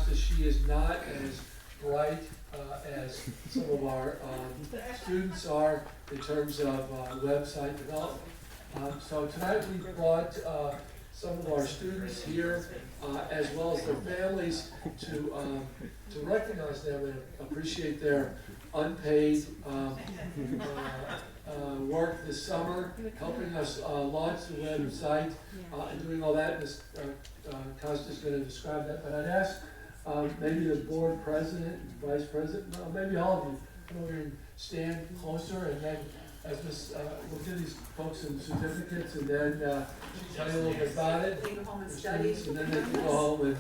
Costa, she is not as bright as some of our students are in terms of website development. So tonight we brought some of our students here, as well as their families, to recognize them and appreciate their unpaid work this summer, helping us launch the website and doing all that. Ms. Costa's going to describe that, but I'd ask maybe the board president, vice president, maybe all of you, come over and stand closer, and then as Ms. We'll give these folks some certificates, and then tell you a little bit about it. Take them home and study. And then they can go home and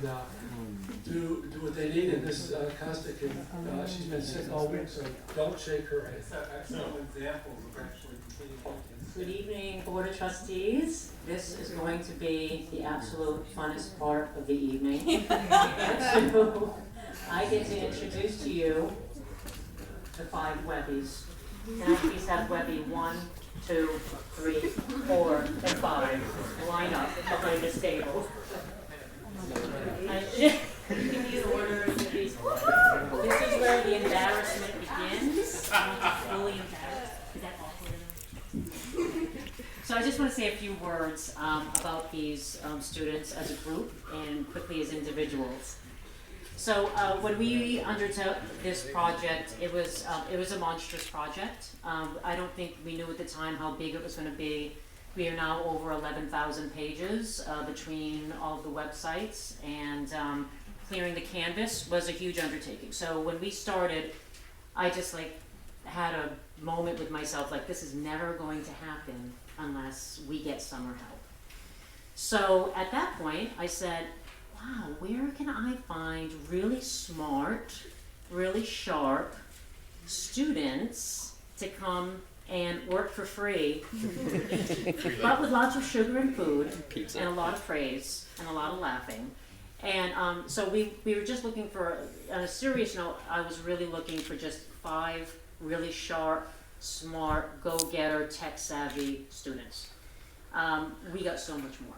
do what they need. And Ms. Costa can, she's been sick all week, so don't shake her hand. Excellent examples of actually continuing. Good evening, Board of Trustees. This is going to be the absolute funnest part of the evening. So, I get to introduce to you the 5 Webbies. Now please have Webby 1, 2, 3, 4, and 5 line up behind this table. You can use orders of these. This is where the embarrassment begins. Fully embarrassed. Is that awkward enough? So I just want to say a few words about these students as a group and quickly as individuals. So when we undertook this project, it was a monstrous project. I don't think we knew at the time how big it was going to be. We are now over 11,000 pages between all of the websites, and clearing the canvas was a huge undertaking. So when we started, I just had a moment with myself, this is never going to happen unless we get summer help. So at that point, I said, wow, where can I find really smart, really sharp students to come and work for free, but with lots of sugar and food, and a lot of praise, and a lot of laughing. And so we were just looking for, on a serious note, I was really looking for just 5 really sharp, smart, go-getter, tech-savvy students. We got so much more.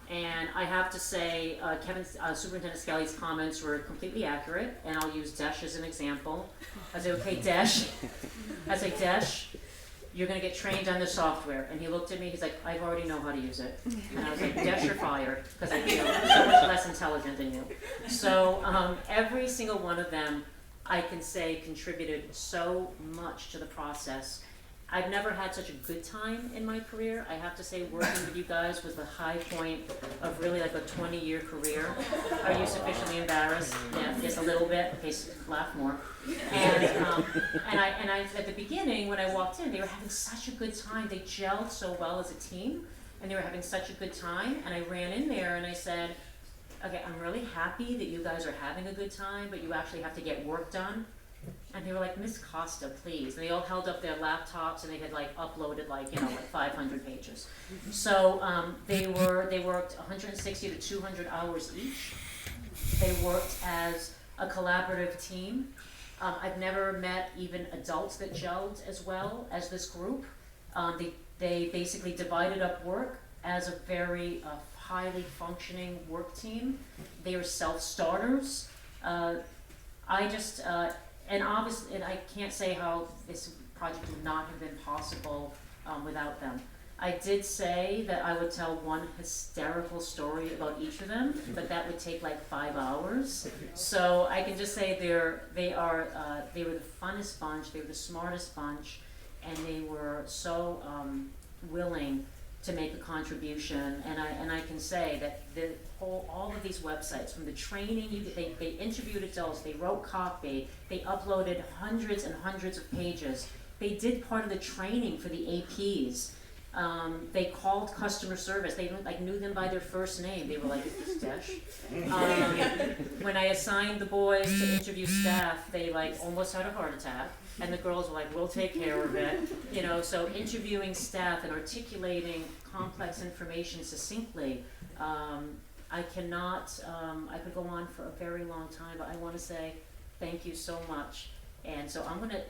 And I have to say, Superintendent Skelly's comments were completely accurate, and I'll use Desh as an example. I say, okay, Desh. I say, Desh, you're going to get trained on the software. And he looked at me, he's like, I already know how to use it. And I was like, Desh, you're fired, because I'm so much less intelligent than you. So every single one of them, I can say, contributed so much to the process. I've never had such a good time in my career. I have to say, working with you guys was the high point of really a 20-year career. Are you sufficiently embarrassed? Yeah, just a little bit. Okay, laugh more. And I at the beginning, when I walked in, they were having such a good time. They gelled so well as a team, and they were having such a good time. And I ran in there and I said, okay, I'm really happy that you guys are having a good time, but you actually have to get work done. And they were like, Miss Costa, please. And they all held up their laptops, and they had uploaded 500 pages. So they worked 160 to 200 hours each. They worked as a collaborative team. I've never met even adults that gelled as well as this group. They basically divided up work as a very highly functioning work team. They were self-starters. And obviously, and I can't say how this project would not have been possible without them. I did say that I would tell one hysterical story about each of them, but that would take 5 hours. So I can just say they were the funnest bunch, they were the smartest bunch, and they were so willing to make a contribution. And I can say that all of these websites, from the training, they interviewed adults, they wrote copy, they uploaded hundreds and hundreds of pages. They did part of the training for the APs. They called customer service. They knew them by their first name. They were like, is this Desh? When I assigned the boys to interview staff, they almost had a heart attack. And the girls were like, we'll take care of it. So interviewing staff and articulating complex information succinctly. I could go on for a very long time, but I want to say thank you so much. And so I'm going to,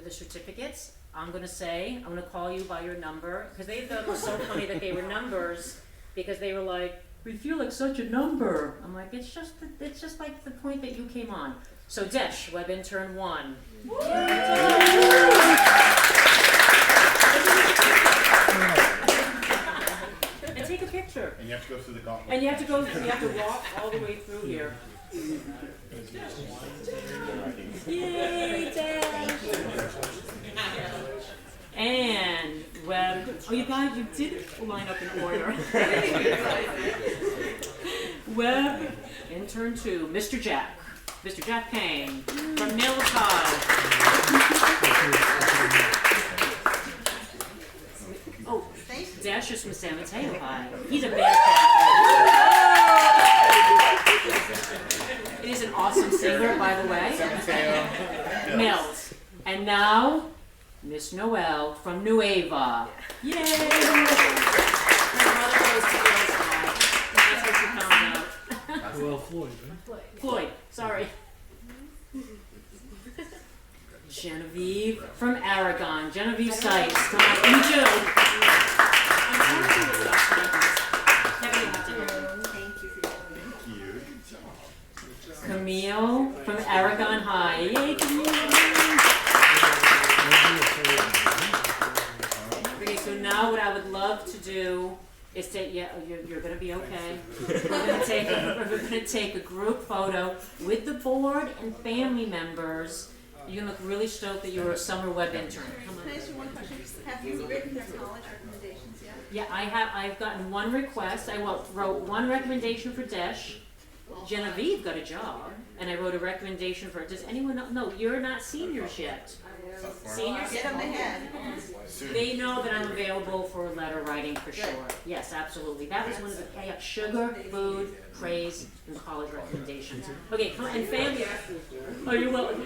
the certificates, I'm going to call you by your number, because they thought it was so funny that they were numbers, because they were like, we feel like such a number. I'm like, it's just like the point that you came on. So Desh, web intern 1. And take a picture. And you have to go through the gauntlet. And you have to walk all the way through here. Yay, Desh! And web. Oh, you guys, you did line up in order. Web intern 2, Mr. Jack. Mr. Jack Payne from Mills High. Oh, Dash is from San Mateo High. He's a band captain. It is an awesome singer, by the way. Mills. And now, Miss Noel from Nueva. Yay! My brother goes to Mills High. That's what she found out. Well, Floyd, right? Floyd, sorry. Genevieve from Aragon. Genevieve Sykes. Come on, you too. Camille from Aragon High. Yay, Camille! Okay, so now what I would love to do is say, yeah, you're gonna be okay. We're gonna take a group photo with the board and family members. You're gonna look really stoked that you were a summer web intern. Come on. Can I ask you one question? Have you written their college recommendations yet? Yeah, I've gotten one request. I wrote one recommendation for Desh. Genevieve got a job, and I wrote a recommendation for. Does anyone know? No, you're not seniors yet. Seniors? Get them ahead. They know that I'm available for letter writing for sure. Yes, absolutely. That was one of the sugar, food, praise, and college recommendations. Okay, come on, and family. Oh, you're welcome.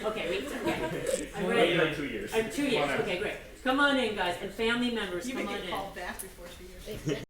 Okay, wait. Okay. I'm ready. Like 2 years. 2 years. Okay, great. Come on in, guys, and family members. You Come may on get in. called back before 2 years.